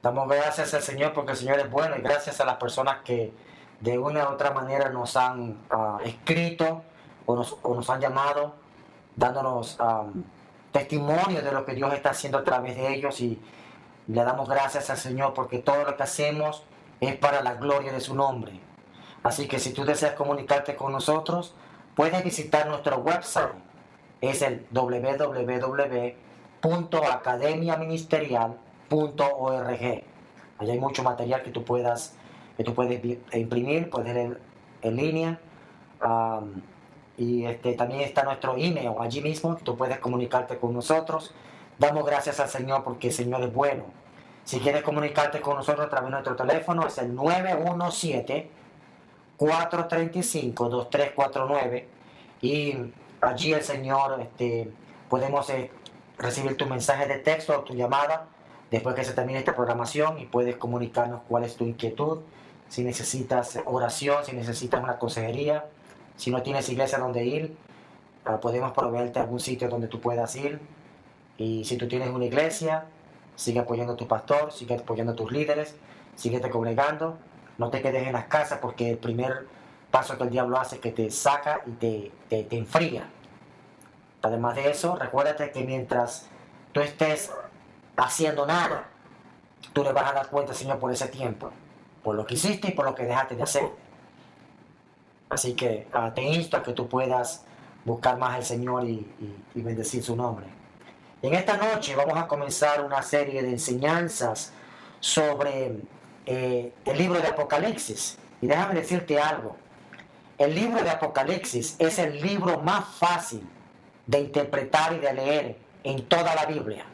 Damos gracias al Señor porque el Señor es bueno y gracias a las personas que de una u otra manera nos han escrito o nos han llamado dándonos testimonio de lo que Dios está haciendo a través de ellos y le damos gracias al Señor porque todo lo que hacemos es para la gloria de su nombre. Así que si tú deseas comunicarte con nosotros, puedes visitar nuestro website. Es el www.academiaministerial.org. Allí hay mucho material que tú puedes imprimir, puedes leer en línea. Y también está nuestro email allí mismo, tú puedes comunicarte con nosotros. Damos gracias al Señor porque el Señor es bueno. Si quieres comunicarte con nosotros a través de nuestro teléfono, es el 917-435-2349 y allí el Señor podemos recibir tu mensaje de texto o tu llamada después que se termine esta programación y puedes comunicarnos cuál es tu inquietud, si necesitas oración, si necesitas una consejería, si no tienes iglesia donde ir, podemos proveerte algún sitio donde tú puedas ir. Y si tú tienes una iglesia, sigue apoyando a tu pastor, sigue apoyando a tus líderes, sigue te congregando, no te quedes en las casas porque el primer paso que el diablo hace es que te saca y te enfría. Además de eso, recuérdate que mientras tú estés haciendo nada, tú le vas a dar cuenta, Señor, por ese tiempo, por lo que hiciste y por lo que dejaste de hacer. Así que te insto a que tú puedas buscar más al Señor y bendecir su nombre. En esta noche vamos a comenzar una serie de enseñanzas sobre el libro de Apocalipsis. Y déjame decirte algo. El libro de Apocalipsis es el libro más fácil de interpretar y de leer en toda la Biblia.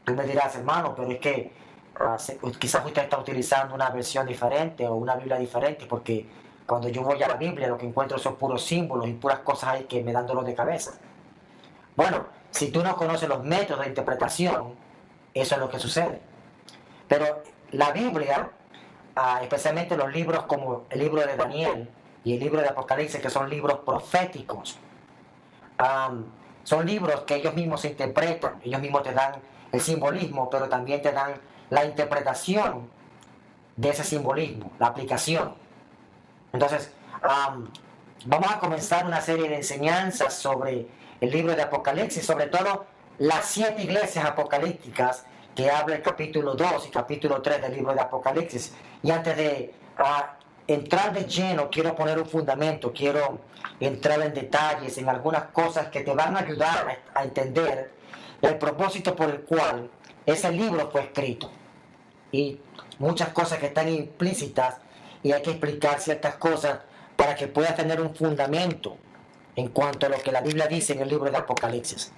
Tú me dirás, hermano, pero es que quizás usted está utilizando una versión diferente o una Biblia diferente, porque cuando yo voy a la Biblia lo que encuentro son puros símbolos y puras cosas ahí que me dan dolor de cabeza. Bueno, si tú no conoces los métodos de interpretación, eso es lo que sucede. Pero la Biblia, especialmente los libros como el libro de Daniel y el libro de Apocalipsis, que son libros proféticos, son libros que ellos mismos se interpretan, ellos mismos te dan el simbolismo, pero también te dan la interpretación de ese simbolismo, la aplicación. Entonces, vamos a comenzar una serie de enseñanzas sobre el libro de Apocalipsis, sobre todo las 7 iglesias apocalípticas que habla el capítulo 2 y capítulo 3 del libro de Apocalipsis. Y antes de entrar de lleno, quiero poner un fundamento, quiero entrar en detalles en algunas cosas que te van a ayudar a entender el propósito por el cual ese libro fue escrito. Y muchas cosas que están implícitas y hay que explicar ciertas cosas para que puedas tener un fundamento en cuanto a lo que la Biblia dice en el libro de Apocalipsis.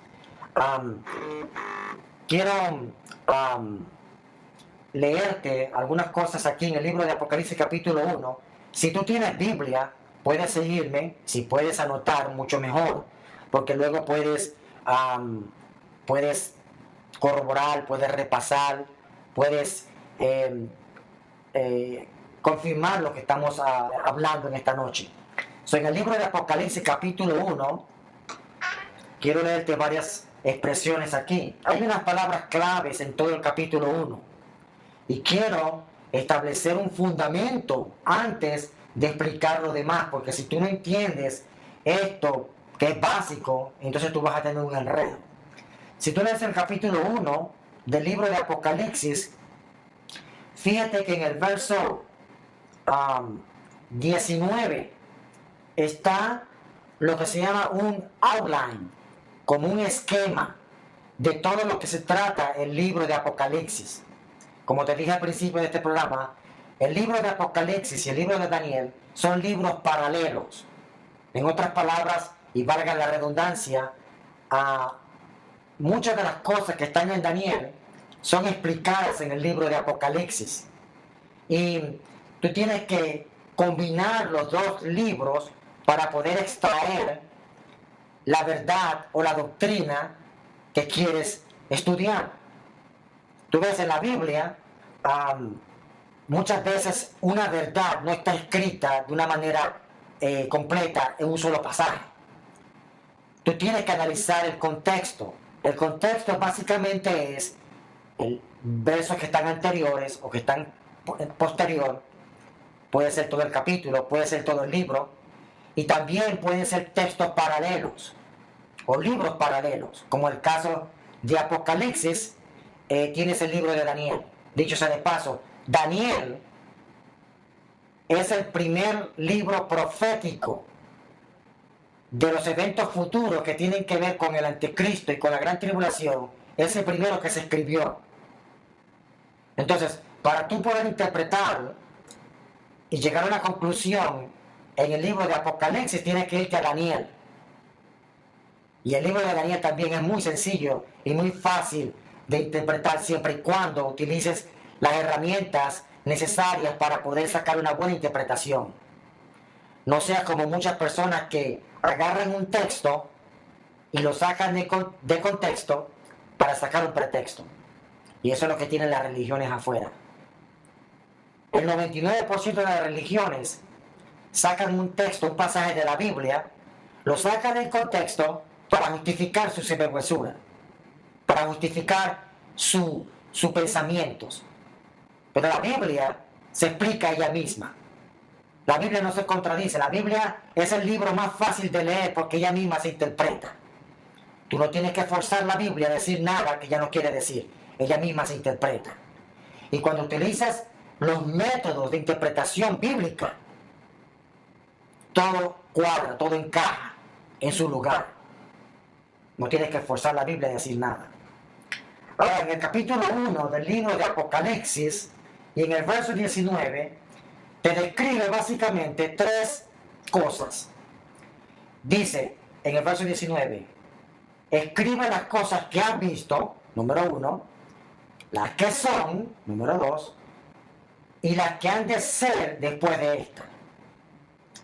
Quiero leerte algunas cosas aquí en el libro de Apocalipsis capítulo 1. Si tú tienes Biblia, puedes seguirme, si puedes anotar, mucho mejor, porque luego puedes corroborar, puedes repasar, puedes confirmar lo que estamos hablando en esta noche. En el libro de Apocalipsis capítulo 1, quiero leerte varias expresiones aquí. Hay unas palabras claves en todo el capítulo 1 y quiero establecer un fundamento antes de explicar lo demás, porque si tú no entiendes esto que es básico, entonces tú vas a tener un enredo. Si tú lees el capítulo 1 del libro de Apocalipsis, fíjate que en el verso 19 está lo que se llama un outline, como un esquema de todo lo que se trata el libro de Apocalipsis. Como te dije al principio de este programa, el libro de Apocalipsis y el libro de Daniel son libros paralelos. En otras palabras, y valga la redundancia, muchas de las cosas que están en Daniel son explicadas en el libro de Apocalipsis. Y tú tienes que combinar los dos libros para poder extraer la verdad o la doctrina que quieres estudiar. Tú ves en la Biblia, muchas veces una verdad no está escrita de una manera completa en un solo pasaje. Tú tienes que analizar el contexto. El contexto básicamente es versos que están anteriores o que están posterior, puede ser todo el capítulo, puede ser todo el libro, y también pueden ser textos paralelos o libros paralelos, como el caso de Apocalipsis. Tienes el libro de Daniel. Dicho sea de paso, Daniel es el primer libro profético de los eventos futuros que tienen que ver con el anticristo y con la gran tribulación. Es el primero que se escribió. Entonces, para tú poder interpretar y llegar a una conclusión en el libro de Apocalipsis, tienes que irte a Daniel. Y el libro de Daniel también es muy sencillo y muy fácil de interpretar siempre y cuando utilices las herramientas necesarias para poder sacar una buena interpretación. No seas como muchas personas que agarran un texto y lo sacan de contexto para sacar un pretexto. Y eso es lo que tienen las religiones afuera. El 99% de las religiones sacan un texto, un pasaje de la Biblia, lo sacan del contexto para justificar su sinvergüenzura, para justificar sus pensamientos. Pero la Biblia se explica ella misma. La Biblia no se contradice. La Biblia es el libro más fácil de leer porque ella misma se interpreta. Tú no tienes que forzar la Biblia a decir nada que ella no quiere decir. Ella misma se interpreta. Y cuando utilizas los métodos de interpretación bíblica, todo cuadra, todo encaja en su lugar. No tienes que forzar la Biblia a decir nada. Ahora, en el capítulo 1 del libro de Apocalipsis y en el verso 19, te describe básicamente tres cosas. Dice en el verso 19, escribe las cosas que has visto, número 1, las que son, número 2, y las que han de ser después de esta.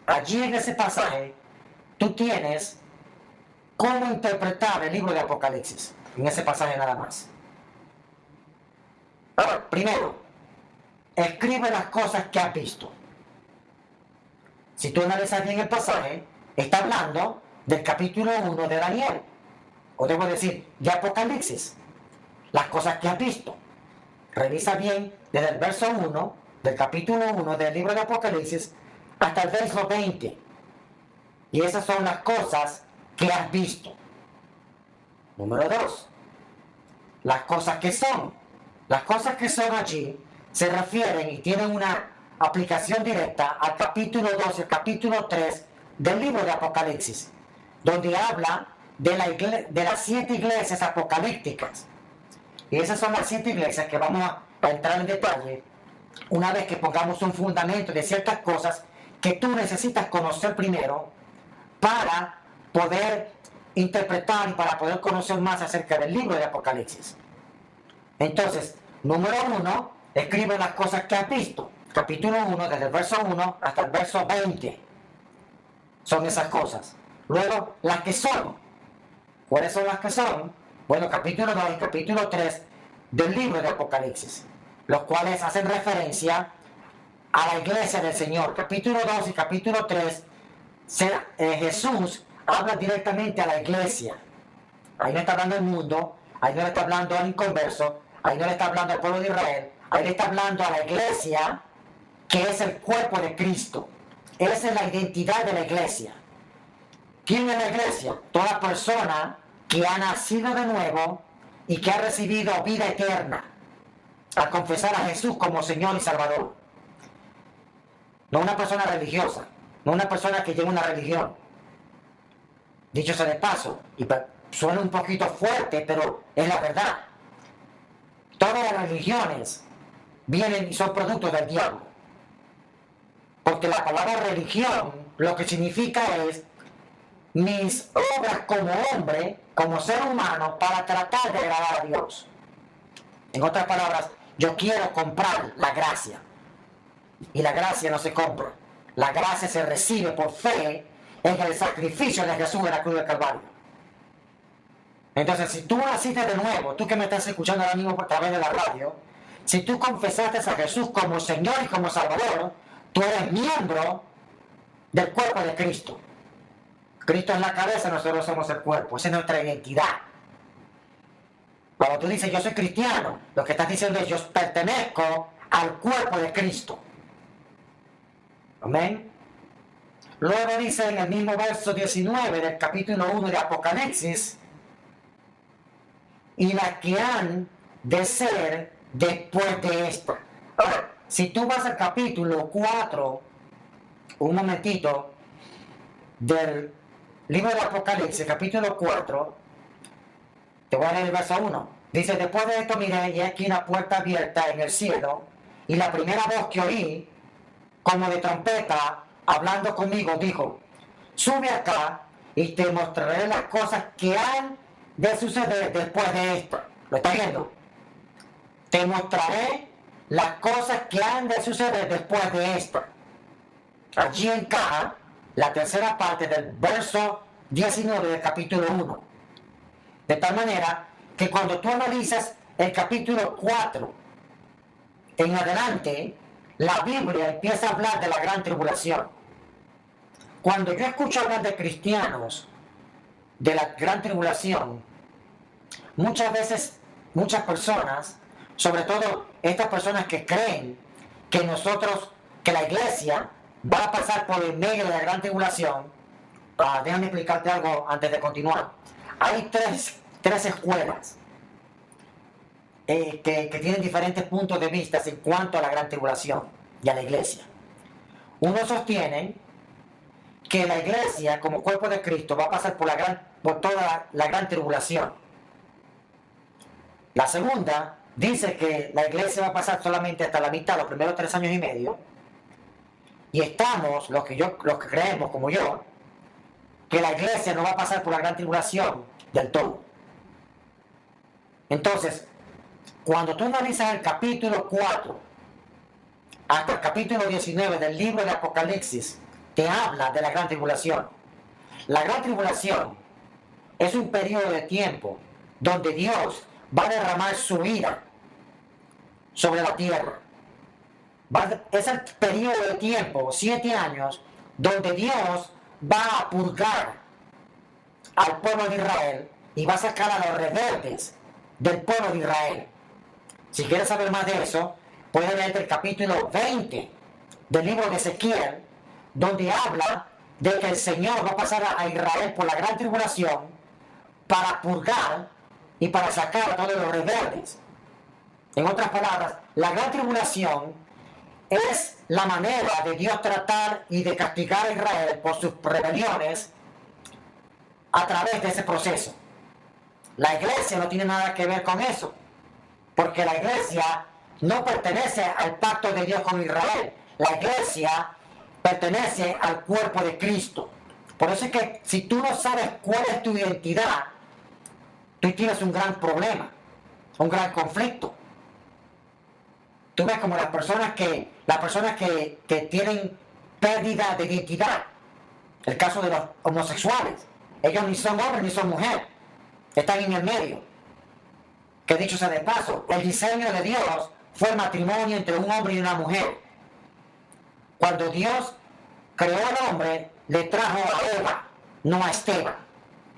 Allí en ese pasaje, tú tienes cómo interpretar el libro de Apocalipsis, en ese pasaje nada más. Ahora, primero, escribe las cosas que has visto. Si tú analizas bien el pasaje, está hablando del capítulo 1 de Daniel, o debo decir, de Apocalipsis. Las cosas que has visto. Revisa bien desde el verso 1 del capítulo 1 del libro de Apocalipsis hasta el verso 20. Y esas son las cosas que has visto. Número 2. Las cosas que son. Las cosas que son allí se refieren y tienen una aplicación directa al capítulo 2 y el capítulo 3 del libro de Apocalipsis, donde habla de las 7 iglesias apocalípticas. Y esas son las 7 iglesias que vamos a entrar en detalle una vez que pongamos un fundamento de ciertas cosas que tú necesitas conocer primero para poder interpretar y para poder conocer más acerca del libro de Apocalipsis. Entonces, número 1, escribe las cosas que has visto. Capítulo 1, desde el verso 1 hasta el verso 20. Son esas cosas. Luego, las que son. ¿Cuáles son las que son? Bueno, capítulo 2 y capítulo 3 del libro de Apocalipsis, los cuales hacen referencia a la iglesia del Señor. Capítulo 2 y capítulo 3, Jesús habla directamente a la iglesia. Ahí no está hablando al mundo, ahí no le está hablando al inconverso, ahí no le está hablando al pueblo de Israel, ahí le está hablando a la iglesia, que es el cuerpo de Cristo. Esa es la identidad de la iglesia. ¿Quién es la iglesia? Toda persona que ha nacido de nuevo y que ha recibido vida eterna al confesar a Jesús como Señor y Salvador. No una persona religiosa, no una persona que lleva una religión. Dicho sea de paso, y suena un poquito fuerte, pero es la verdad. Todas las religiones vienen y son productos del diablo. Porque la palabra religión lo que significa es mis obras como hombre, como ser humano, para tratar de agradar a Dios. En otras palabras, yo quiero comprar la gracia. Y la gracia no se compra. La gracia se recibe por fe en el sacrificio de Jesús en la cruz del Calvario. Entonces, si tú naciste de nuevo, tú que me estás escuchando ahora mismo a través de la radio, si tú confesaste a Jesús como Señor y como Salvador, tú eres miembro del cuerpo de Cristo. Cristo es la cabeza, nosotros somos el cuerpo. Esa es nuestra identidad. Cuando tú dices yo soy cristiano, lo que estás diciendo es yo pertenezco al cuerpo de Cristo. Amén. Luego dice en el mismo verso 19 del capítulo 1 de Apocalipsis, y las que han de ser después de esto. Ahora, si tú vas al capítulo 4, un momentito, del libro de Apocalipsis, capítulo 4, te voy a leer el verso 1. Dice, después de esto miré y aquí una puerta abierta en el cielo, y la primera voz que oí, como de trompeta, hablando conmigo, dijo, sube acá y te mostraré las cosas que han de suceder después de esto. ¿Lo estás viendo? Te mostraré las cosas que han de suceder después de esto. Allí encaja la tercera parte del verso 19 del capítulo 1. De tal manera que cuando tú analizas el capítulo 4 en adelante, la Biblia empieza a hablar de la gran tribulación. Cuando yo escucho hablar de cristianos de la gran tribulación, muchas veces, muchas personas, sobre todo estas personas que creen que que la iglesia va a pasar por el medio de la gran tribulación, déjame explicarte algo antes de continuar. Hay tres escuelas que tienen diferentes puntos de vista en cuanto a la gran tribulación y a la iglesia. Uno sostiene que la iglesia como cuerpo de Cristo va a pasar por toda la gran tribulación. La segunda dice que la iglesia va a pasar solamente hasta la mitad, los primeros 3 años y medio, y estamos, los que creemos como yo, que la iglesia no va a pasar por la gran tribulación del todo. Entonces, cuando tú analizas el capítulo 4 hasta el capítulo 19 del libro de Apocalipsis, te habla de la gran tribulación. La gran tribulación es un periodo de tiempo donde Dios va a derramar su ira sobre la tierra. Es el periodo de tiempo, 7 años, donde Dios va a purgar al pueblo de Israel y va a sacar a los rebeldes del pueblo de Israel. Si quieres saber más de eso, puedes leer el capítulo 20 del libro de Ezequiel, donde habla de que el Señor va a pasar a Israel por la gran tribulación para purgar y para sacar a todos los rebeldes. En otras palabras, la gran tribulación es la manera de Dios tratar y de castigar a Israel por sus rebeliones a través de ese proceso. La iglesia no tiene nada que ver con eso, porque la iglesia no pertenece al pacto de Dios con Israel. La iglesia pertenece al cuerpo de Cristo. Por eso es que si tú no sabes cuál es tu identidad, tú tienes un gran problema, un gran conflicto. Tú ves como las personas que tienen pérdida de identidad. El caso de los homosexuales. Ellos ni son hombres ni son mujeres. Están en el medio. Que dicho sea de paso, el diseño de Dios fue el matrimonio entre un hombre y una mujer. Cuando Dios creó al hombre, le trajo a Eva, no a Esteban.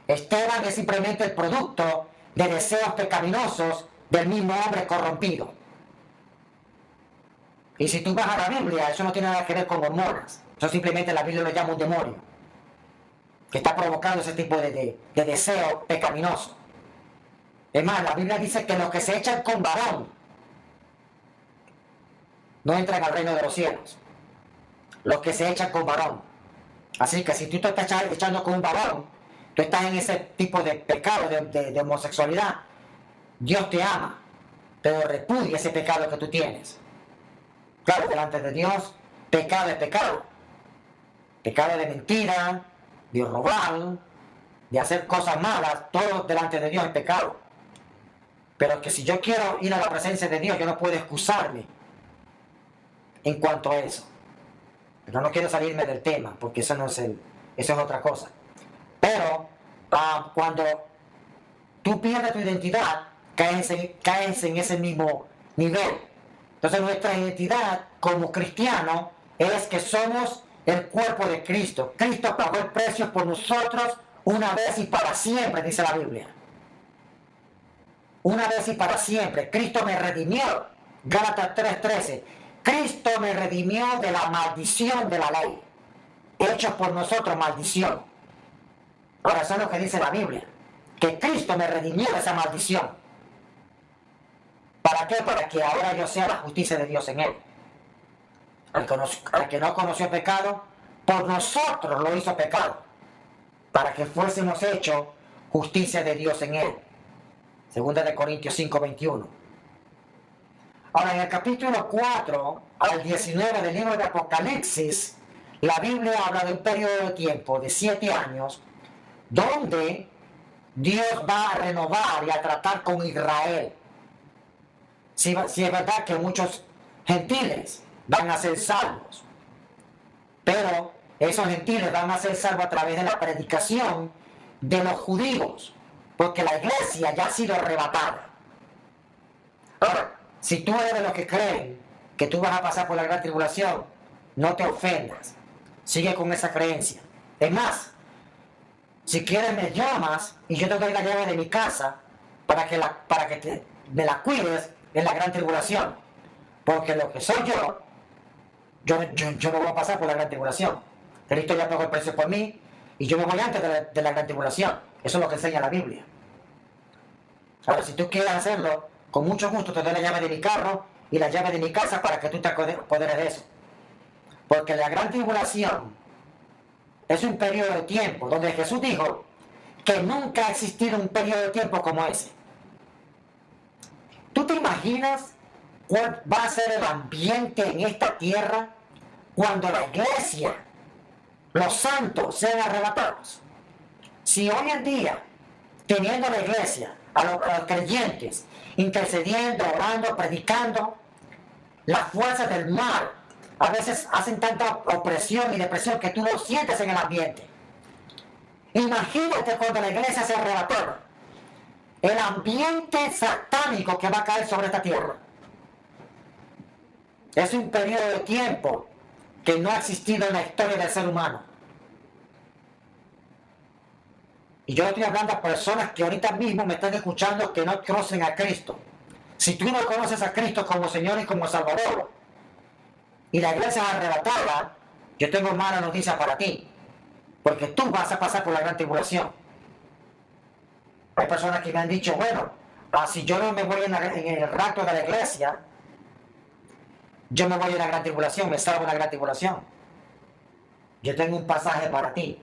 Esteban es simplemente el producto de deseos pecaminosos del mismo hombre corrompido. Y si tú vas a la Biblia, eso no tiene nada que ver con hormonas. Eso simplemente la Biblia lo llama un demonio, que está provocando ese tipo de deseo pecaminoso. Es más, la Biblia dice que los que se echan con varón no entran al reino de los cielos. Los que se echan con varón. Así que si tú te estás echando con un varón, tú estás en ese tipo de pecado, de homosexualidad, Dios te ama, pero repudia ese pecado que tú tienes. Claro, delante de Dios, pecado es pecado. Pecado de mentira, de robar, de hacer cosas malas, todo delante de Dios es pecado. Pero que si yo quiero ir a la presencia de Dios, yo no puedo excusarme en cuanto a eso. Pero no quiero salirme del tema, porque eso es otra cosa. Pero cuando tú pierdes tu identidad, caes en ese mismo nivel. Entonces nuestra identidad como cristianos es que somos el cuerpo de Cristo. Cristo pagó el precio por nosotros una vez y para siempre, dice la Biblia. una vez y para siempre. Cristo me redimió. Gálatas 3:13. Cristo me redimió de la maldición de la ley. Hecho por nosotros maldición. Ahora, eso es lo que dice la Biblia. Que Cristo me redimió de esa maldición. ¿Para qué? Para que ahora yo sea la justicia de Dios en él. Al que no conoció pecado, por nosotros lo hizo pecado, para que fuésemos hechos justicia de Dios en él. Segunda de Corintios 5:21. Ahora, en el capítulo 4 al 19 del libro de Apocalipsis, la Biblia habla de un periodo de tiempo de 7 años, donde Dios va a renovar y a tratar con Israel. Si es verdad que muchos gentiles van a ser salvos, pero esos gentiles van a ser salvos a través de la predicación de los judíos, porque la iglesia ya ha sido arrebatada. Ahora, si tú eres de los que creen que tú vas a pasar por la gran tribulación, no te ofendas, sigue con esa creencia. Es más, si quieres me llamas y yo te doy la llave de mi casa para que me la cuides en la gran tribulación, porque lo que soy yo no voy a pasar por la gran tribulación. Cristo ya pagó el precio por mí y yo me voy antes de la gran tribulación. Eso es lo que enseña la Biblia. Ahora, si tú quieres hacerlo, con mucho gusto te doy la llave de mi carro y la llave de mi casa para que tú te apoderes de eso. Porque la gran tribulación es un periodo de tiempo donde Jesús dijo que nunca ha existido un periodo de tiempo como ese. ¿Tú te imaginas cuál va a ser el ambiente en esta tierra cuando la iglesia, los santos, sean arrebatados? Si hoy en día, teniendo la iglesia, a los creyentes, intercediendo, orando, predicando, las fuerzas del mal a veces hacen tanta opresión y depresión que tú lo sientes en el ambiente. Imagínate cuando la iglesia se arrebató, el ambiente satánico que va a caer sobre esta tierra. Es un periodo de tiempo que no ha existido en la historia del ser humano. Y yo estoy hablando a personas que ahorita mismo me están escuchando que no conocen a Cristo. Si tú no conoces a Cristo como Señor y como Salvador, y la iglesia es arrebatada, yo tengo mala noticia para ti, porque tú vas a pasar por la gran tribulación. Hay personas que me han dicho, bueno, si yo no me voy en el rapto de la iglesia, yo me voy en la gran tribulación, me salvo en la gran tribulación. Yo tengo un pasaje para ti,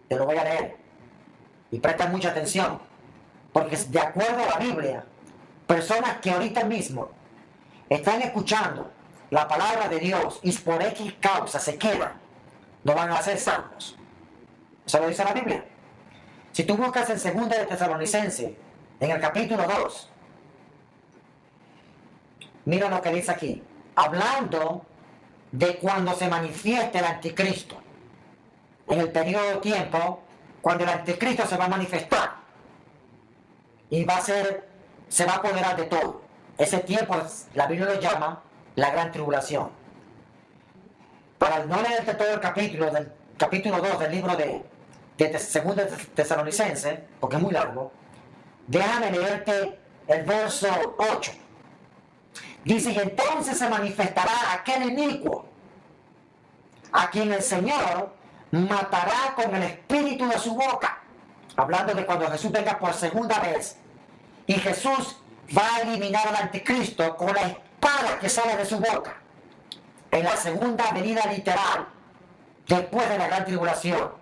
te lo voy a leer, y presta mucha atención, porque de acuerdo a la Biblia, personas que ahorita mismo están escuchando la palabra de Dios y por X causa se quedan, no van a ser salvos. Eso lo dice la Biblia. Si tú buscas en 2 de Tesalonicenses, en el capítulo 2, mira lo que dice aquí, hablando de cuando se manifieste el anticristo, en el periodo de tiempo cuando el anticristo se va a manifestar y se va a apoderar de todo. Ese tiempo la Biblia lo llama la gran tribulación. Para no leerte todo el capítulo, del capítulo 2 del libro de 2 de Tesalonicenses, porque es muy largo, déjame leerte el verso 8. Dice, y entonces se manifestará aquel inicuo, a quien el Señor matará con el espíritu de su boca. Hablando de cuando Jesús venga por segunda vez. Y Jesús va a eliminar al anticristo con la espada que sale de su boca. En la segunda venida literal, después de la gran tribulación.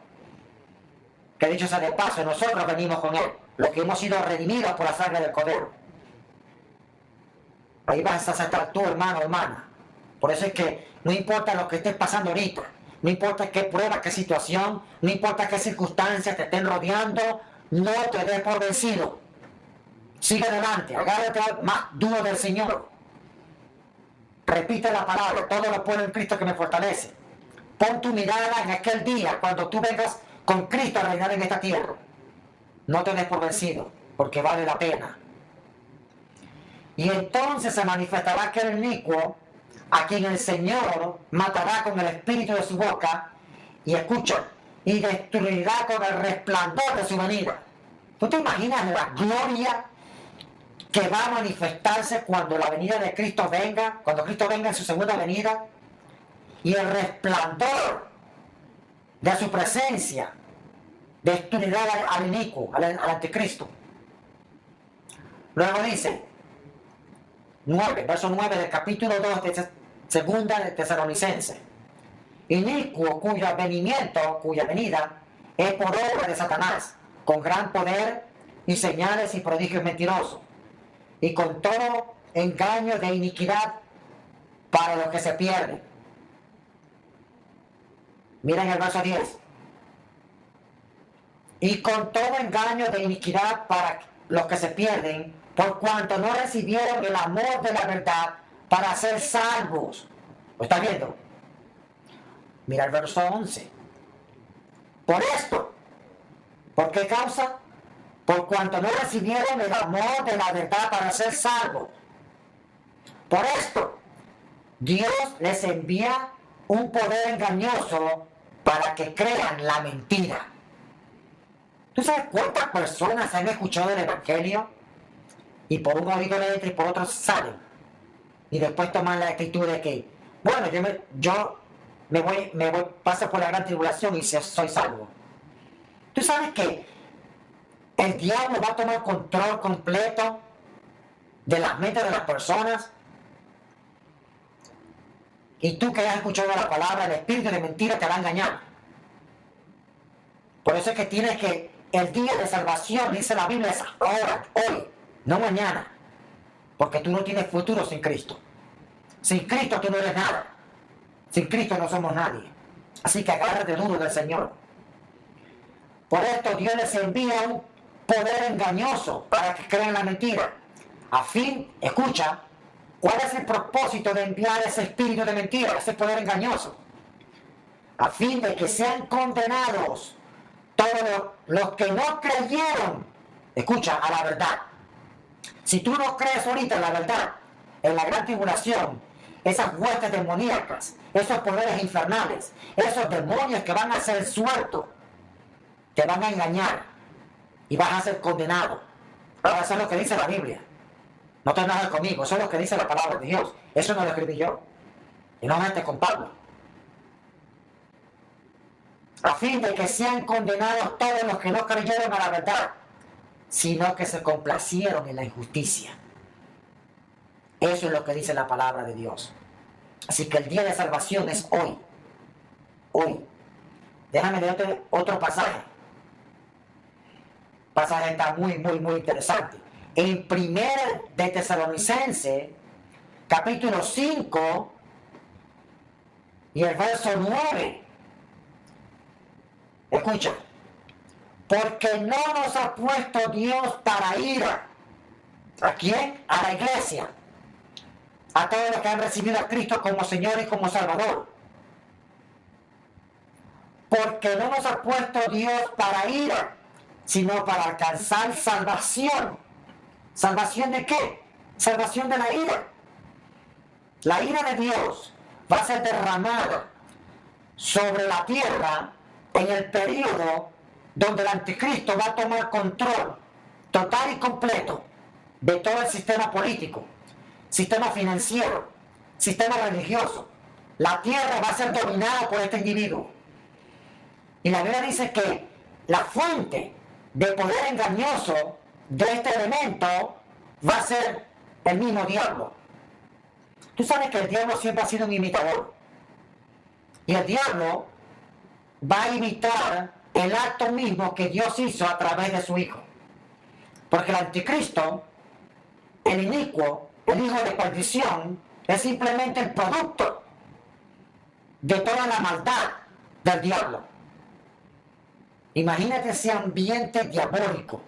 Que dicho sea de paso, nosotros venimos con él, los que hemos sido redimidos por la sangre del Cordero. Ahí vas a estar tú, hermano, hermana. Por eso es que no importa lo que estés pasando ahorita, no importa qué prueba, qué situación, no importa qué circunstancias te estén rodeando, no te des por vencido. Sigue adelante, agárrate más duro del Señor. Repite la palabra, todo lo puedo en Cristo que me fortalece. Pon tu mirada en aquel día, cuando tú vengas con Cristo a reinar en esta tierra. No te des por vencido, porque vale la pena. Y entonces se manifestará aquel inicuo, a quien el Señor matará con el espíritu de su boca, y escucha, y destruirá con el resplandor de su venida. ¿Tú te imaginas la gloria que va a manifestarse cuando la venida de Cristo venga, cuando Cristo venga en su segunda venida, y el resplandor de su presencia destruirá al inicuo, al anticristo. Luego dice, 9, verso 9 del capítulo 2 de segunda de Tesalonicenses. Inicuo cuyo advenimiento, cuya venida, es por obra de Satanás, con gran poder y señales y prodigios mentirosos, y con todo engaño de iniquidad para los que se pierden. Miren el verso 10. Y con todo engaño de iniquidad para los que se pierden, por cuanto no recibieron el amor de la verdad para ser salvos. ¿Lo está viendo? Mira el verso 11. Por esto, ¿por qué causa? Por cuanto no recibieron el amor de la verdad para ser salvos. Por esto, Dios les envía un poder engañoso para que crean la mentira. ¿Tú sabes cuántas personas han escuchado el Evangelio y por un oído le entra y por otro salen? Y después toman la actitud de que, bueno, yo me voy, paso por la gran tribulación y soy salvo. ¿Tú sabes que el diablo va a tomar control completo de las mentes de las personas? Y tú que has escuchado la palabra, el espíritu de mentira te va a engañar. Por eso es que tienes que, el día de salvación, dice la Biblia, es ahora, hoy, no mañana. Porque tú no tienes futuro sin Cristo. Sin Cristo tú no eres nada. Sin Cristo no somos nadie. Así que agárrate duro del Señor. Por esto Dios les envía un poder engañoso para que crean la mentira. A fin, escucha, ¿cuál es el propósito de enviar ese espíritu de mentira, ese poder engañoso? A fin de que sean condenados todos los que no creyeron, escucha, a la verdad. Si tú no crees ahorita en la verdad, en la gran tribulación, esas huestes demoníacas, esos poderes infernales, esos demonios que van a ser sueltos, te van a engañar y vas a ser condenado. Ahora, eso es lo que dice la Biblia. No te enojes conmigo, eso es lo que dice la palabra de Dios. Eso no lo escribí yo. Enójate con Pablo. A fin de que sean condenados todos los que no creyeron a la verdad, sino que se complacieron en la injusticia. Eso es lo que dice la palabra de Dios. Así que el día de salvación es hoy. Hoy. Déjame leerte otro pasaje. El pasaje está muy interesante. En 1 de Tesalonicenses, capítulo 5, y el verso 9. Escucha. Porque no nos ha puesto Dios para ira. ¿A quién? A la iglesia. A todos los que han recibido a Cristo como Señor y como Salvador. Porque no nos ha puesto Dios para ira, sino para alcanzar salvación. ¿Salvación de qué? Salvación de la ira. La ira de Dios va a ser derramada sobre la tierra en el periodo donde el anticristo va a tomar control total y completo de todo el sistema político, sistema financiero, sistema religioso. La tierra va a ser dominada por este individuo. Y la Biblia dice que la fuente de poder engañoso de este elemento va a ser el mismo diablo. Tú sabes que el diablo siempre ha sido un imitador. Y el diablo va a imitar el acto mismo que Dios hizo a través de su Hijo. Porque el anticristo, el inicuo, el hijo de perdición, es simplemente el producto de toda la maldad del diablo. Imagínate ese ambiente diabólico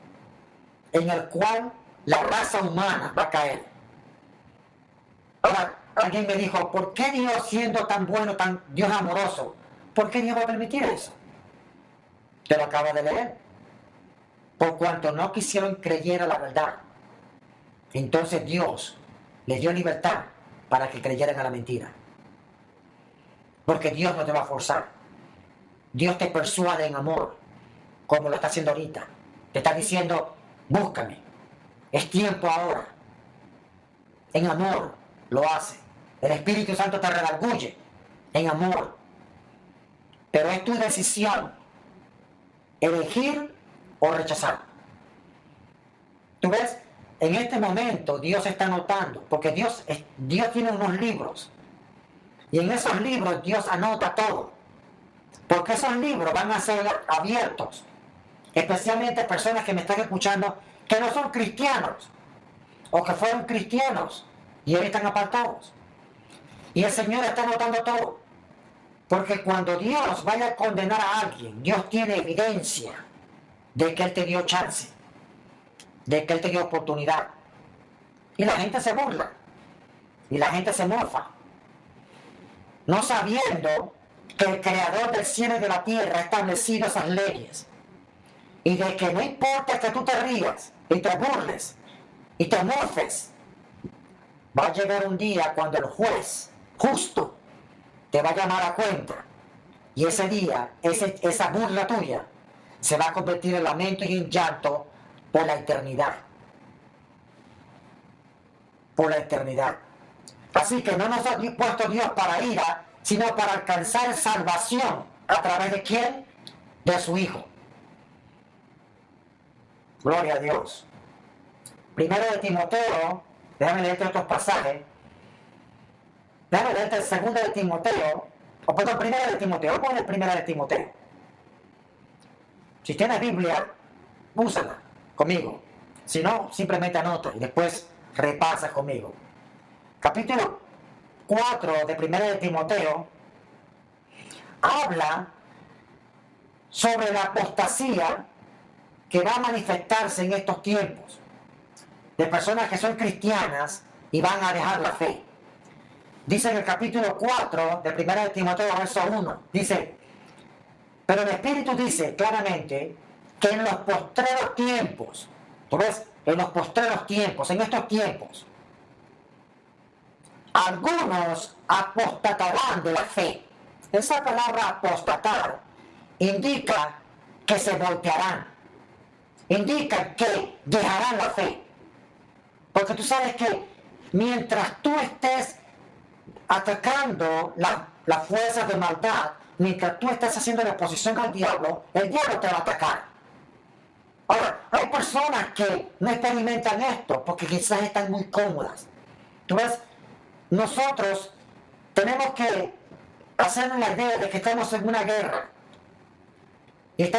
en el cual la raza humana va a caer. Ahora, alguien me dijo, ¿por qué Dios, siendo tan bueno, tan Dios amoroso, por qué Dios va a permitir eso? Te lo acabo de leer. Por cuanto no quisieron creer a la verdad, entonces Dios les dio libertad para que creyeran a la mentira. Porque Dios no te va a forzar. Dios te persuade en amor, como lo está haciendo ahorita. Te está diciendo, búscame, Es tiempo ahora. En amor lo hace. El Espíritu Santo te redarguye en amor. Pero es tu decisión elegir o rechazar. ¿Tú ves? En este momento Dios está notando, porque Dios tiene unos libros. Y en esos libros Dios anota todo. Porque esos libros van a ser abiertos. Especialmente personas que me están escuchando que no son cristianos. O que fueron cristianos y hoy están apartados. Y el Señor está anotando todo. Porque cuando Dios vaya a condenar a alguien, Dios tiene evidencia de que Él te dio chance, de que Él te dio oportunidad. Y la gente se burla. Y la gente se mofa. No sabiendo que el Creador del cielo y de la tierra ha establecido esas leyes. Y de que no importa que tú te rías y te burles y te mofes, va a llegar un día cuando el juez justo te va a llamar a cuenta. Y ese día, esa burla tuya, se va a convertir en lamento y en llanto por la eternidad. Por la eternidad. Así que no nos ha puesto Dios para ira, sino para alcanzar salvación. ¿A través de quién? De su Hijo. Gloria a Dios. Primero de Timoteo, déjame leerte otros pasajes. Déjame leerte el segundo de Timoteo, o perdón, primero de Timoteo. Vamos a poner primero de Timoteo. Si tienes Biblia, úsala conmigo. Si no, simplemente anota y después repasa conmigo. Capítulo 4 de primero de Timoteo habla sobre la apostasía que va a manifestarse en estos tiempos, de personas que son cristianas y van a dejar la fe. Dice en el capítulo 4 de 1 de Timoteo, verso 1, dice, pero el Espíritu dice claramente que en los postreros tiempos, ¿tú ves? En los postreros tiempos, en estos tiempos, algunos apostatarán de la fe. Esa palabra apostatar indica que se voltearán, indica que dejarán la fe. Porque tú sabes que mientras tú estés atacando las fuerzas de maldad, mientras tú estés haciendo la oposición al diablo, el diablo te va a atacar. Ahora, hay personas que no experimentan esto porque quizás están muy cómodas. Tú ves, nosotros tenemos que hacernos la idea de que estamos en una guerra. Y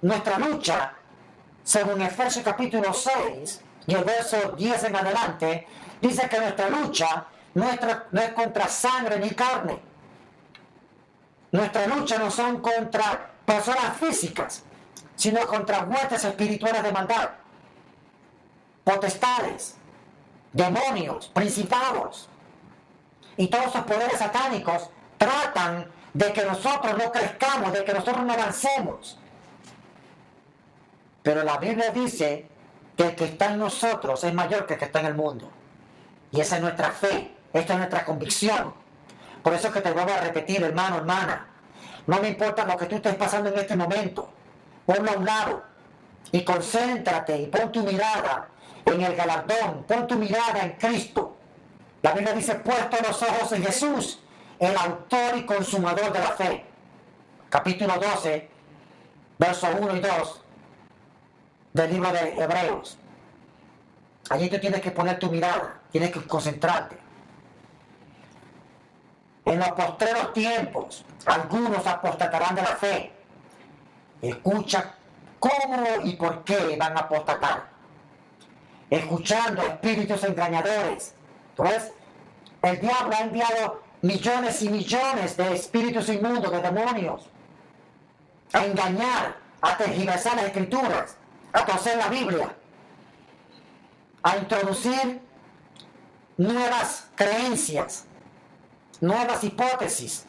nuestra lucha, según Efesios capítulo 6 y el verso 10 en adelante, dice que nuestra lucha no es contra sangre ni carne. Nuestra lucha no son contra personas físicas, sino contra huestes espirituales de maldad, potestades, demonios, principados. Y todos esos poderes satánicos tratan de que nosotros no crezcamos, de que nosotros no avancemos. Pero la Biblia dice que el que está en nosotros es mayor que el que está en el mundo. Y esa es nuestra fe, esta es nuestra convicción. Por eso es que te vuelvo a repetir, hermano, hermana, no me importa lo que tú estés pasando en este momento, ponlo a un lado y concéntrate y pon tu mirada en el galardón, pon tu mirada en Cristo. La Biblia dice, puesto los ojos en Jesús, el autor y consumador de la fe. Capítulo 12, versos 1 y 2 del libro de Hebreos. Allí tú tienes que poner tu mirada, tienes que concentrarte. En los postreros tiempos, algunos apostatarán de la fe. Escucha cómo y por qué van a apostatar. Escuchando espíritus engañadores. ¿Tú ves? El diablo ha enviado millones y millones de espíritus inmundos, de demonios, a engañar, a tergiversar las escrituras, a torcer la Biblia, a introducir nuevas creencias, nuevas hipótesis,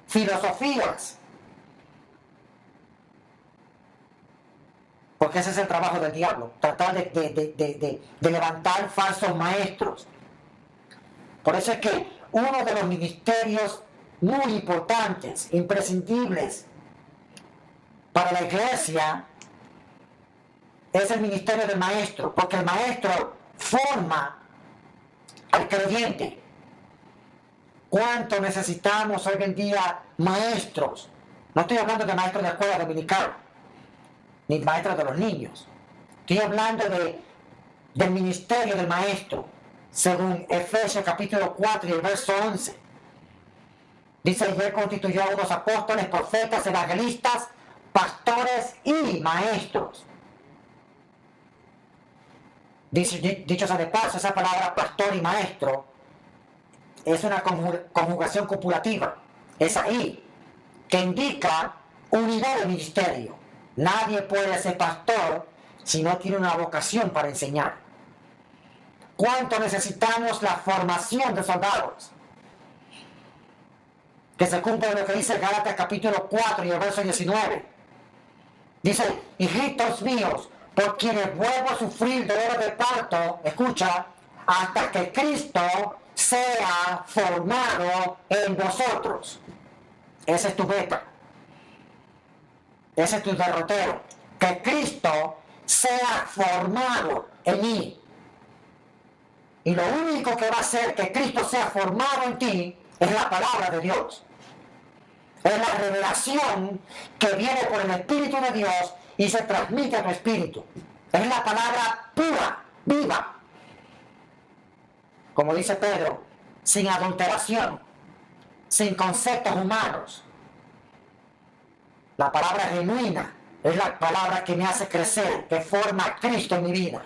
filosofías. Porque ese es el trabajo del diablo, tratar de levantar falsos maestros. Por eso es que uno de los ministerios muy importantes, imprescindibles para la iglesia, es el ministerio del maestro, porque el maestro forma al creyente. ¿Cuánto necesitamos hoy en día maestros? No estoy hablando de maestros de escuela dominical, ni maestros de los niños. Estoy hablando del ministerio del maestro, según Efesios capítulo 4 y el verso 11. Dice, y él constituyó a unos apóstoles, profetas, evangelistas, pastores y maestros. Dicho sea de paso, esa palabra pastor y maestro es una conjugación copulativa. Es ahí que indica unidad de ministerio. Nadie puede ser pastor si no tiene una vocación para enseñar. ¿Cuánto necesitamos la formación de soldados? Que se cumple lo que dice Gálatas capítulo 4 y el verso 19. Dice, hijitos míos, por quienes vuelvo a sufrir dolor de parto, escucha, hasta que Cristo sea formado en vosotros. Esa es tu meta. Ese es tu derrotero. Que Cristo sea formado en mí. Y lo único que va a hacer que Cristo sea formado en ti es la palabra de Dios. Es la revelación que viene por el Espíritu de Dios y se transmite a tu espíritu. Es la palabra pura, viva. Como dice Pedro, sin adulteración, sin conceptos humanos. La palabra genuina es la palabra que me hace crecer, que forma a Cristo en mi vida.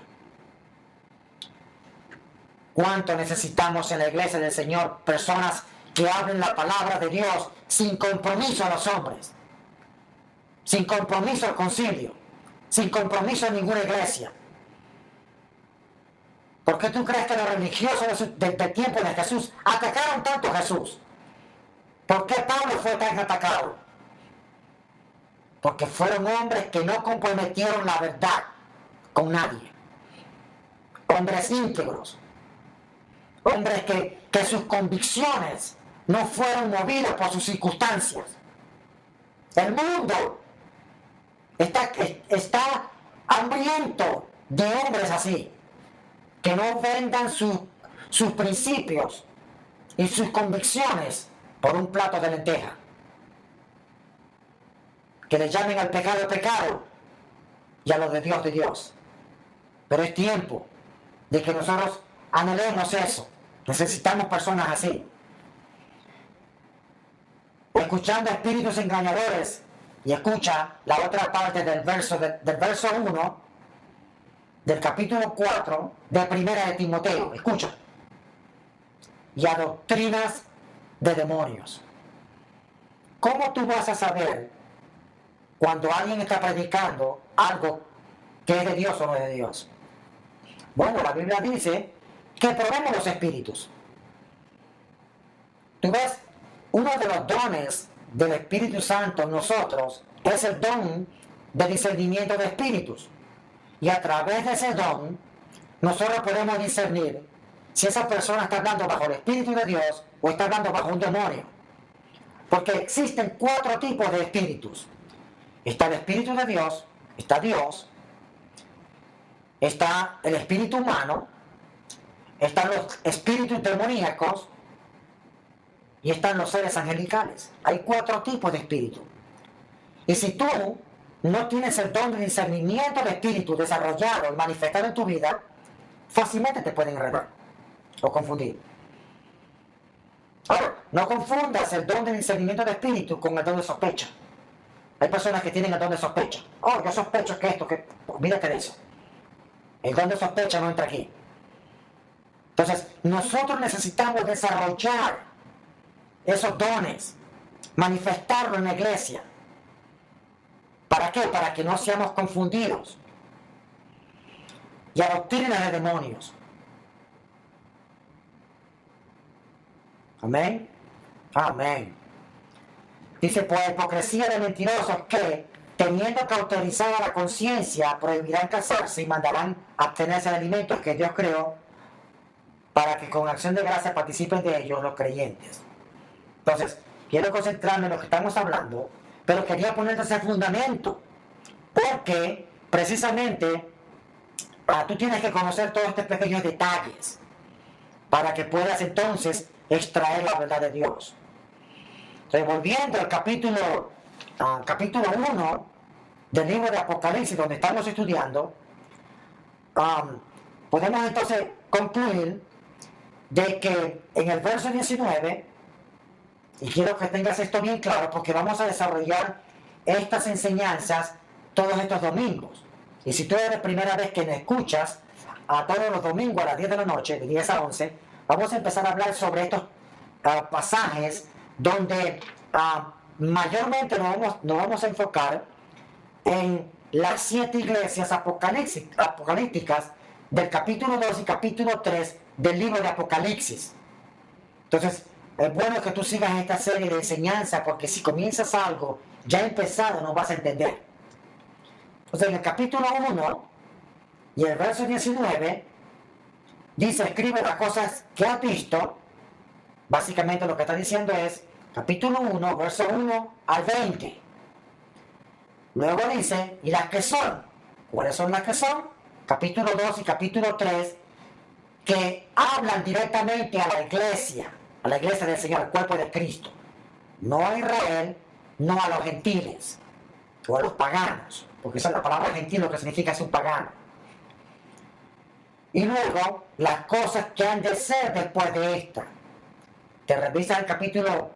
¿Cuánto necesitamos en la iglesia del Señor personas que hablen la palabra de Dios sin compromiso a los hombres, sin compromiso al concilio, sin compromiso a ninguna iglesia? ¿Por qué tú crees que los religiosos del tiempo de Jesús atacaron tanto a Jesús? ¿Por qué Pablo fue tan atacado? Porque fueron hombres que no comprometieron la verdad con nadie. Hombres íntegros. Hombres que sus convicciones no fueron movidos por sus circunstancias. El mundo está hambriento de hombres así, que no vendan sus principios y sus convicciones por un plato de lenteja. Que le llamen al pecado y a lo de Dios. Pero es tiempo de que nosotros anhelemos eso. Necesitamos personas así. Escuchando espíritus engañadores, y escucha la otra parte del verso 1 del capítulo 4 de Primera de Timoteo. Escucha. Y a doctrinas de demonios. ¿Cómo tú vas a saber cuando alguien está predicando algo que es de Dios o no es de Dios? Bueno, la Biblia dice que probemos los espíritus. Tú ves, uno de los dones del Espíritu Santo en nosotros es el don de discernimiento de espíritus. Y a través de ese don, nosotros podemos discernir si esa persona está hablando bajo el Espíritu de Dios o está hablando bajo un demonio. Porque existen 4 tipos de espíritus. Está el Espíritu de Dios, está Dios, está el espíritu humano, están los espíritus demoníacos y están los seres angelicales. Hay 4 tipos de espíritu. Y si tú no tienes el don de discernimiento de espíritu desarrollado y manifestado en tu vida, fácilmente te pueden enredar o confundir. Ahora, no confundas el don de discernimiento de espíritu con el don de sospecha. Hay personas que tienen el don de sospecha. Oh, yo sospecho que esto, que... Olvídate de eso. El don de sospecha no entra aquí. Entonces, nosotros necesitamos desarrollar esos dones, manifestarlo en la iglesia. ¿Para qué? Para que no seamos confundidos. Y a doctrinas de demonios. Amén. Amén. Dice, por hipocresía de mentirosos que, teniendo cauterizada la conciencia, prohibirán casarse y mandarán abstenerse de alimentos que Dios creó para que con acción de gracia participen de ellos los creyentes. Entonces, quiero concentrarme en lo que estamos hablando, pero quería poner ese fundamento, porque precisamente tú tienes que conocer todos estos pequeños detalles para que puedas entonces extraer la verdad de Dios. Entonces, volviendo al capítulo 1 del libro de Apocalipsis, donde estamos estudiando, podemos entonces concluir de que en el verso 19, y quiero que tengas esto bien claro porque vamos a desarrollar estas enseñanzas todos estos domingos. Y si tú eres la primera vez que me escuchas, a todos los domingos a las 10 de la noche, de 10 a 11, vamos a empezar a hablar sobre estos pasajes donde mayormente nos vamos a enfocar en las 7 iglesias apocalípticas del capítulo 2 y capítulo 3 del libro de Apocalipsis. Entonces, es bueno que tú sigas esta serie de enseñanza porque si comienzas algo ya empezado no vas a entender. Entonces, en el capítulo 1 y el verso 19 dice, escribe las cosas que has visto. Básicamente lo que está diciendo es, capítulo 1, verso 1 al 20. Luego dice, y las que son. ¿Cuáles son las que son? Capítulo 2 y capítulo 3, que hablan directamente a la iglesia del Señor, al cuerpo de Cristo. No a Israel, no a los gentiles, o a los paganos, porque esa es la palabra gentil, lo que significa es un pagano. Y luego, las cosas que han de ser después de esta. Te revisas el capítulo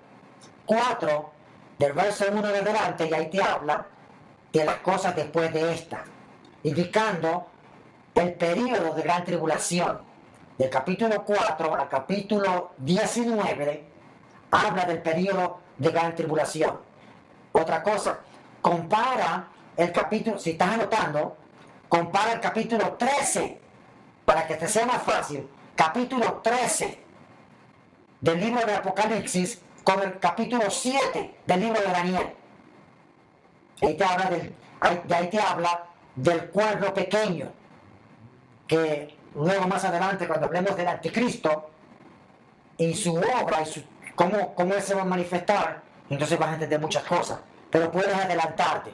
4, del verso 1 de adelante, y ahí te habla de las cosas después de esta, indicando el período de gran tribulación. Del capítulo 4 al capítulo 19 habla del período de gran tribulación. Otra cosa, compara el capítulo, si estás anotando, compara el capítulo 13, para que te sea más fácil, capítulo 13 del libro de Apocalipsis con el capítulo 7 del libro de Daniel. Ahí te habla del cuerno pequeño, que luego más adelante cuando hablemos del anticristo y su obra y cómo él se va a manifestar, entonces vas a entender muchas cosas, pero puedes adelantarte.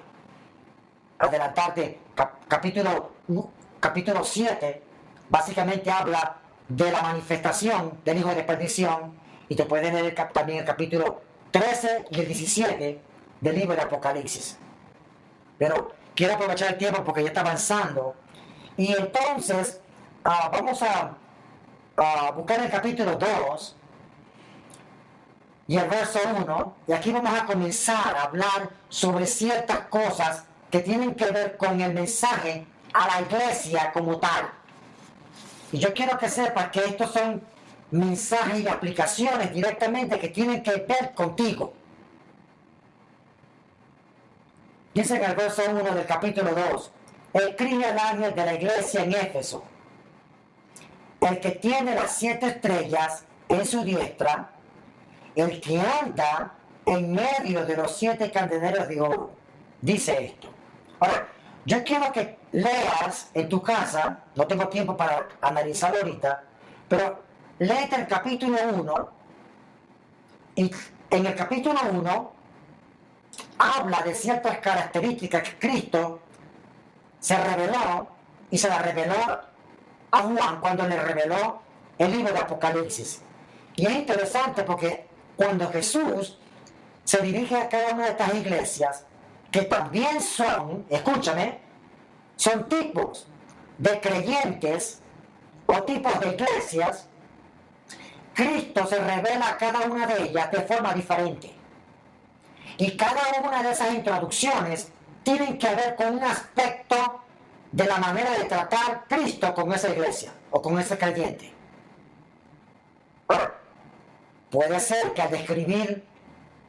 Capítulo 7 básicamente habla de la manifestación del hijo de perdición, y te puedes leer también el capítulo 13 y el 17 del libro de Apocalipsis. Pero quiero aprovechar el tiempo porque ya está avanzando, y entonces vamos a buscar el capítulo 2 y el verso 1, y aquí vamos a comenzar a hablar sobre ciertas cosas que tienen que ver con el mensaje a la iglesia como tal. Y yo quiero que sepas que estos son mensajes y aplicaciones directamente que tienen que ver contigo. Dice en el verso 1 del capítulo 2, escribe al ángel de la iglesia en Éfeso, el que tiene las 7 estrellas en su diestra, el que anda en medio de los 7 candeleros de oro, dice esto. Ahora, yo quiero que leas en tu casa, no tengo tiempo para analizarlo ahorita, pero léete el capítulo 1, y en el capítulo 1 habla de ciertas características que Cristo se reveló, y se la reveló a Juan cuando le reveló el libro de Apocalipsis. Y es interesante porque cuando Jesús se dirige a cada una de estas iglesias, que también son, escúchame, son tipos de creyentes o tipos de iglesias, Cristo se revela a cada una de ellas de forma diferente. Y cada una de esas introducciones tienen que ver con un aspecto de la manera de tratar Cristo con esa iglesia o con ese creyente. Puede ser que al describir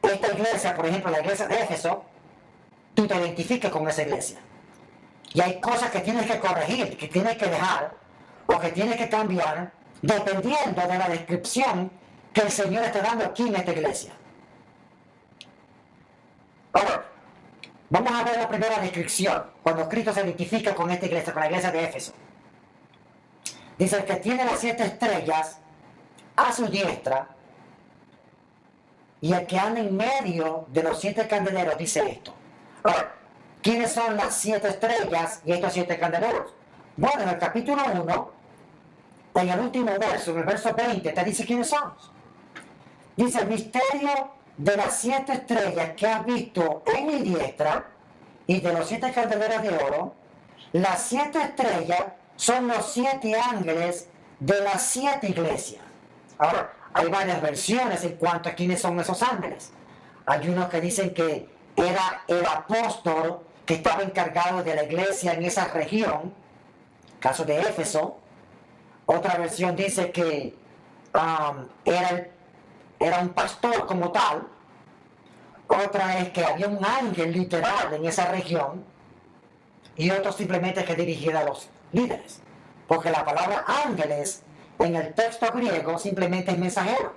esta iglesia, por ejemplo la iglesia de Éfeso, tú te identifiques con esa iglesia. Y hay cosas que tienes que corregir, que tienes que dejar o que tienes que cambiar dependiendo de la descripción que el Señor está dando aquí en esta iglesia. Ahora, vamos a ver la primera descripción, cuando Cristo se identifica con esta iglesia, con la iglesia de Éfeso. Dice, el que tiene las 7 estrellas a su diestra, y el que anda en medio de los 7 candeleros, dice esto. Ahora, ¿quiénes son las 7 estrellas y estos 7 candeleros? Bueno, en el capítulo 1, en el último verso, en el verso 20, te dice quiénes somos. Dice, el misterio de las 7 estrellas que has visto en mi diestra y de los 7 candeleros de oro. Las 7 estrellas son los 7 ángeles de las 7 iglesias. Ahora, hay varias versiones en cuanto a quiénes son esos ángeles. Hay unos que dicen que era el apóstol que estaba encargado de la iglesia en esa región, caso de Éfeso. Otra versión dice que era un pastor como tal. Otra es que había un ángel literal en esa región. Y otro simplemente que dirigía a los líderes. Porque la palabra ángeles en el texto griego simplemente es mensajero.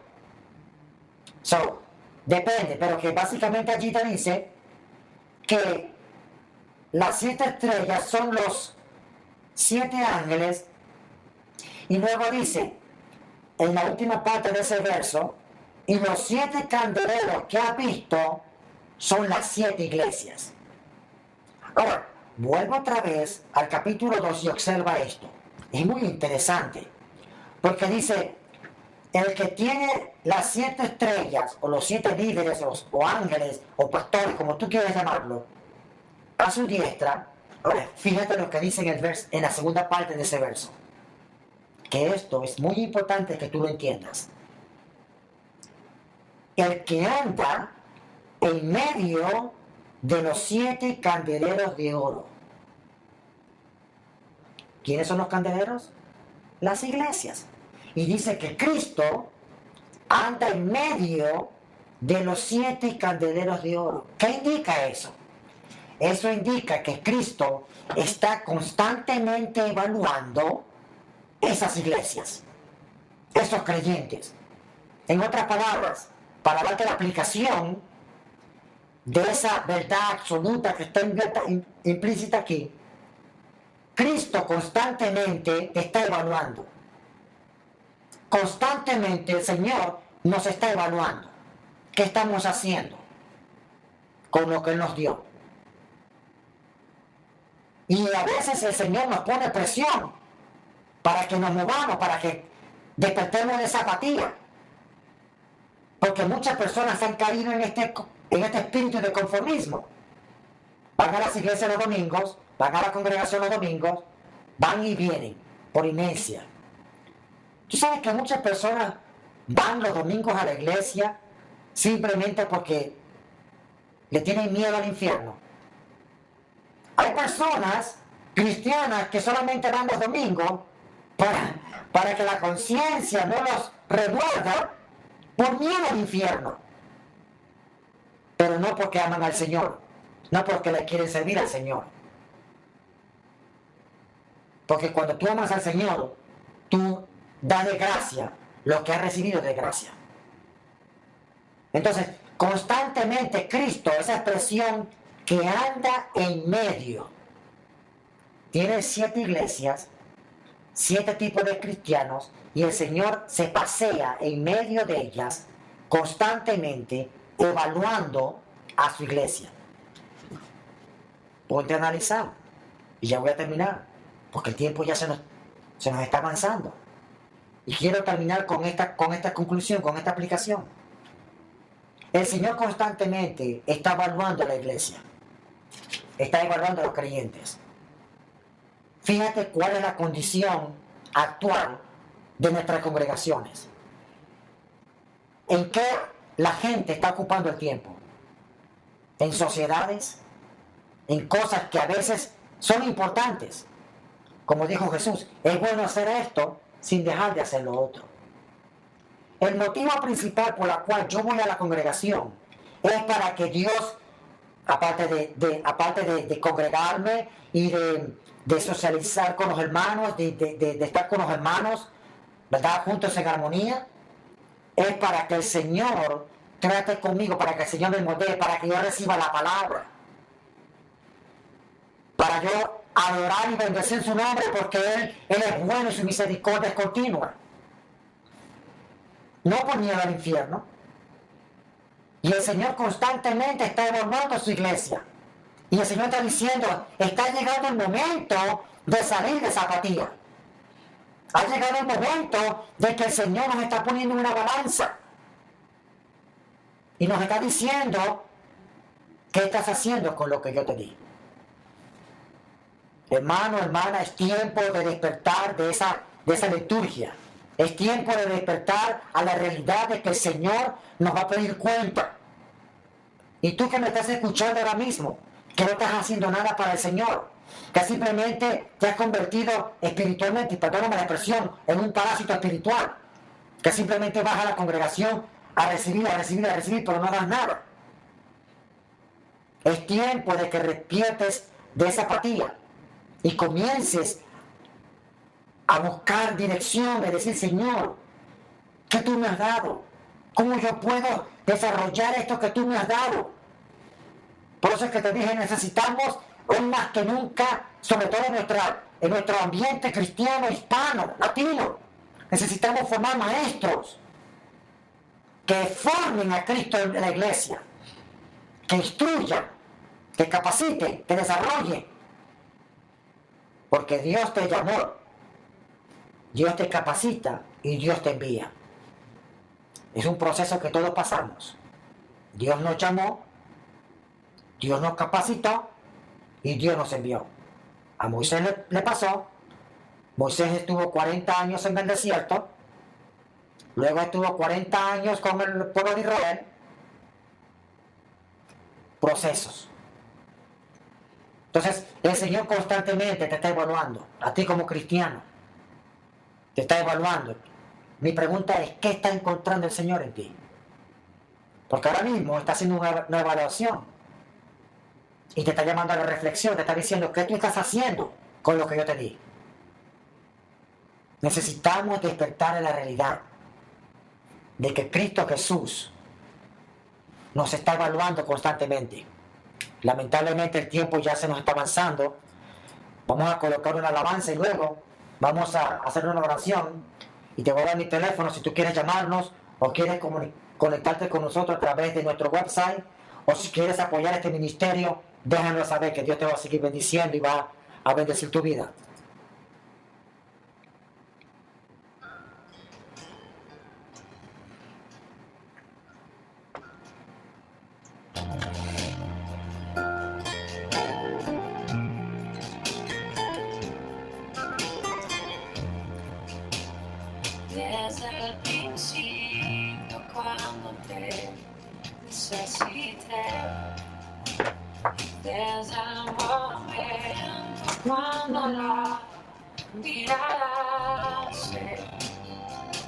So, depende, pero que básicamente allí te dice que las 7 estrellas son los 7 ángeles. Y luego dice, en la última parte de ese verso, y los 7 candeleros que has visto son las 7 iglesias. Ahora, vuelvo otra vez al capítulo 2 y observa esto. Es muy interesante, porque dice, el que tiene las 7 estrellas, o los 7 líderes, o ángeles, o pastores, como tú quieras llamarlo, a su diestra. Ahora, fíjate lo que dice en la segunda parte de ese verso. Que esto es muy importante que tú lo entiendas. El que anda en medio de los 7 candeleros de oro. ¿Quiénes son los candeleros? Las iglesias. Y dice que Cristo anda en medio de los 7 candeleros de oro. ¿Qué indica eso? Eso indica que Cristo está constantemente evaluando esas iglesias, esos creyentes. En otras palabras, para darte la aplicación de esa verdad absoluta que está implícita aquí, Cristo constantemente te está evaluando. Constantemente el Señor nos está evaluando. ¿Qué estamos haciendo con lo que Él nos dio? Y a veces el Señor nos pone presión para que nos movamos, para que despertemos de esa apatía. Porque muchas personas han caído en este espíritu de conformismo. Van a las iglesias los domingos, van a la congregación los domingos, van y vienen por inercia. Tú sabes que muchas personas van los domingos a la iglesia simplemente porque le tienen miedo al infierno. Hay personas cristianas que solamente van los domingos para que la conciencia no los revuelva por miedo al infierno. Pero no porque aman al Señor, no porque le quieren servir al Señor. Porque cuando tú amas al Señor, tú das de gracia lo que has recibido de gracia. Entonces, constantemente Cristo, esa expresión que anda en medio, tiene 7 iglesias, 7 tipos de cristianos, y el Señor se pasea en medio de ellas constantemente evaluando a su iglesia. Ponte a analizar, y ya voy a terminar, porque el tiempo ya se nos está avanzando. Y quiero terminar con esta conclusión, con esta aplicación. El Señor constantemente está evaluando a la iglesia, está evaluando a los creyentes. Fíjate cuál es la condición actual de nuestras congregaciones. ¿En qué la gente está ocupando el tiempo? En sociedades, en cosas que a veces son importantes. Como dijo Jesús, es bueno hacer esto sin dejar de hacer lo otro. El motivo principal por el cual yo voy a la congregación es para que Dios, aparte de congregarme y de socializar con los hermanos, de estar con los hermanos, ¿verdad?, juntos en armonía, es para que el Señor trate conmigo, para que el Señor me moldee, para que yo reciba la palabra, para yo adorar y bendecir su nombre, porque Él es bueno y su misericordia es continua. No por miedo al infierno. Y el Señor constantemente está evaluando a su iglesia. Y el Señor está diciendo, está llegando el momento de salir de esa apatía. Ha llegado el momento de que el Señor nos está poniendo en una balanza. Y nos está diciendo, ¿qué estás haciendo con lo que yo te di? Hermano, hermana, es tiempo de despertar de esa liturgia. Es tiempo de despertar a la realidad de que el Señor nos va a pedir cuenta. Y tú que me estás escuchando ahora mismo, que no estás haciendo nada para el Señor, que simplemente te has convertido espiritualmente, y perdóname la expresión, en un parásito espiritual, que simplemente vas a la congregación a recibir, pero no das nada. Es tiempo de que despiertes de esa apatía y comiences a buscar dirección, de decir, Señor, ¿qué tú me has dado? ¿Cómo yo puedo desarrollar esto que tú me has dado? Por eso es que te dije, necesitamos hoy más que nunca, sobre todo en nuestro ambiente cristiano, hispano, latino, necesitamos formar maestros que formen a Cristo en la iglesia, que instruyan, que capaciten, que desarrollen. Porque Dios te llamó, Dios te capacita y Dios te envía. Es un proceso que todos pasamos. Dios nos llamó, Dios nos capacitó y Dios nos envió. A Moisés le pasó. Moisés estuvo 40 años en el desierto, luego estuvo 40 años con el pueblo de Israel. Procesos. Entonces, el Señor constantemente te está evaluando, a ti como cristiano. Te está evaluando. Mi pregunta es, ¿qué está encontrando el Señor en ti? Porque ahora mismo está haciendo una evaluación. Y te está llamando a la reflexión, te está diciendo, ¿qué tú estás haciendo con lo que yo te di? Necesitamos despertar en la realidad de que Cristo Jesús nos está evaluando constantemente. Lamentablemente el tiempo ya se nos está avanzando. Vamos a colocar una alabanza y luego vamos a hacer una oración. Y te voy a dar mi teléfono si tú quieres llamarnos o quieres conectarte con nosotros a través de nuestro website, o si quieres apoyar este ministerio, déjanos saber, que Dios te va a seguir bendiciendo y va a bendecir tu vida. Desde el principio, cuando te necesité, desde el momento cuando la miraste,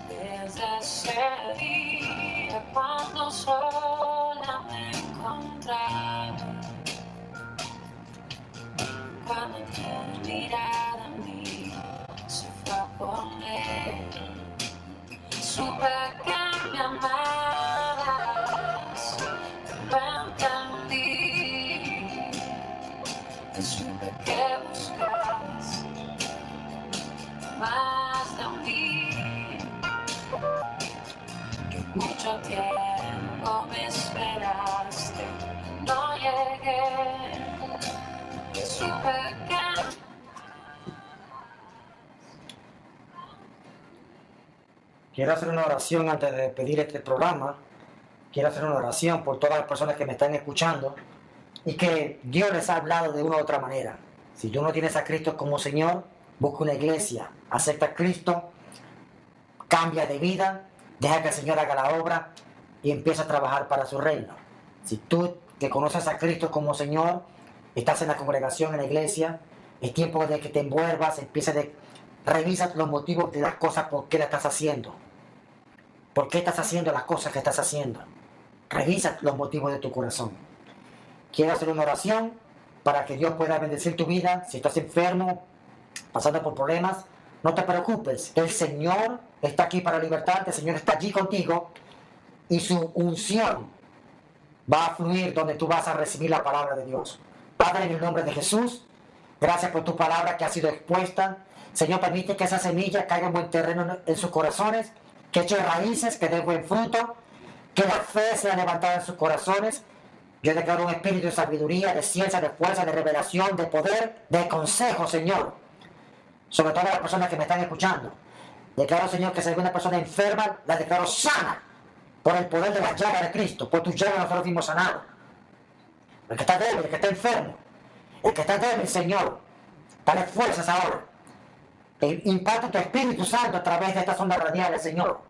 desde ese día cuando sola me encontraba, cuando tu mirada a mí se fue a poner. Supe que me amabas, lo entendí. Supe que buscabas más de mí. Que mucho tiempo me esperaste, no llegué. Supe que Quiero hacer una oración antes de despedir este programa. Quiero hacer una oración por todas las personas que me están escuchando y que Dios les ha hablado de una u otra manera. Si tú no tienes a Cristo como Señor, busca una iglesia, acepta a Cristo, cambia de vida, deja que el Señor haga la obra y empieza a trabajar para su reino. Si tú que conoces a Cristo como Señor, estás en la congregación, en la iglesia, es tiempo de que te envuelvas, revisa los motivos de las cosas, por qué las estás haciendo. ¿Por qué estás haciendo las cosas que estás haciendo? Revisa los motivos de tu corazón. Quiero hacer una oración para que Dios pueda bendecir tu vida. Si estás enfermo, pasando por problemas, no te preocupes. El Señor está aquí para libertarte. El Señor está allí contigo y su unción va a fluir donde tú vas a recibir la palabra de Dios. Padre, en el nombre de Jesús, gracias por tu palabra que ha sido expuesta. Señor, permite que esa semilla caiga en buen terreno en sus corazones, que eche raíces, que dé buen fruto, que la fe sea levantada en sus corazones, Yo declaro un espíritu de sabiduría, de ciencia, de fuerza, de revelación, de poder, de consejo, Señor. Sobre todas las personas que me están escuchando. Declaro, Señor, que si alguna persona enferma, la declaro sana. Por el poder de la llaga de Cristo. Por tu llaga nosotros fuimos sanados. El que está débil, el que está enfermo. El que está débil, Señor. Dale fuerzas ahora. Impacta tu Espíritu Santo a través de estas ondas radiales, Señor.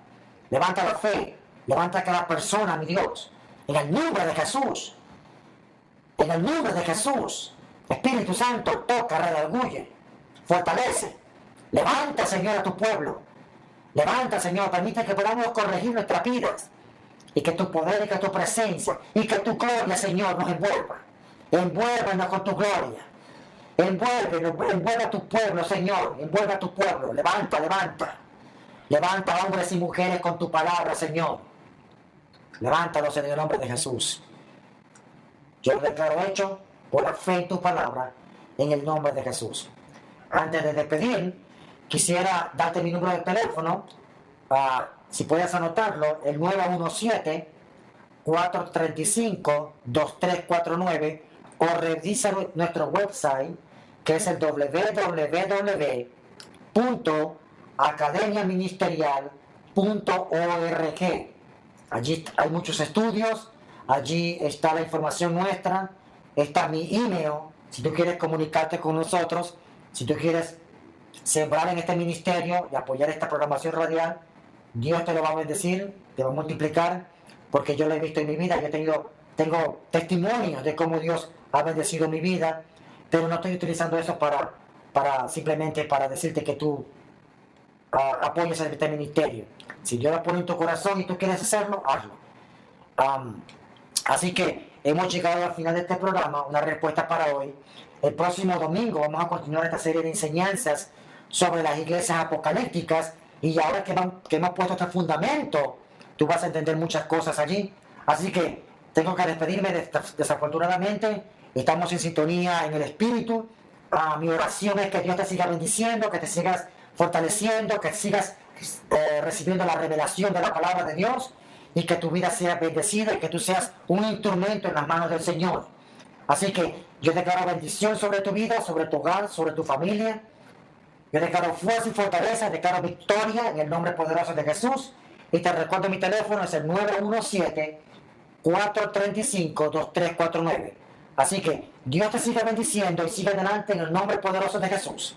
Levanta la fe. Levanta a cada persona, mi Dios. En el nombre de Jesús. En el nombre de Jesús. Espíritu Santo, toca, redarguye. Fortalece. Levanta, Señor, a tu pueblo. Levanta, Señor. Permite que podamos corregir nuestras vidas. Y que tu poder y que tu presencia y que tu gloria, Señor, nos envuelva. Envuélvenos con tu gloria. Envuelve a tu pueblo, Señor. Envuelve a tu pueblo. Levanta, levanta. Levanta hombres y mujeres con tu palabra, Señor. Levántalos en el nombre de Jesús. Yo lo declaro hecho por la fe en tu palabra, en el nombre de Jesús. Antes de despedir, quisiera darte mi número de teléfono. Si puedes anotarlo, el 917-435-2349, o revisa nuestro website, que es el www.academiaministerial.org. Allí hay muchos estudios, allí está la información nuestra, está mi email, si tú quieres comunicarte con nosotros, si tú quieres sembrar en este ministerio y apoyar esta programación radial, Dios te lo va a bendecir, te va a multiplicar, porque yo lo he visto en mi vida. Yo tengo testimonios de cómo Dios ha bendecido mi vida, pero no estoy utilizando eso simplemente para decirte que tú apoyes a este ministerio. Si Dios lo pone en tu corazón y tú quieres hacerlo, hazlo. Así que hemos llegado al final de este programa, una respuesta para hoy. El próximo domingo vamos a continuar esta serie de enseñanzas sobre las iglesias apocalípticas, y ahora que hemos puesto este fundamento, tú vas a entender muchas cosas allí. Así que tengo que despedirme, desafortunadamente. Estamos en sintonía en el Espíritu. Mi oración es que Dios te siga bendiciendo, que te sigas fortaleciendo, que sigas recibiendo la revelación de la palabra de Dios, y que tu vida sea bendecida y que tú seas un instrumento en las manos del Señor. Así que yo declaro bendición sobre tu vida, sobre tu hogar, sobre tu familia. Yo declaro fuerza y fortaleza, declaro victoria en el nombre poderoso de Jesús. Y te recuerdo, mi teléfono es el 917-435-2349. Así que Dios te siga bendiciendo y siga adelante en el nombre poderoso de Jesús.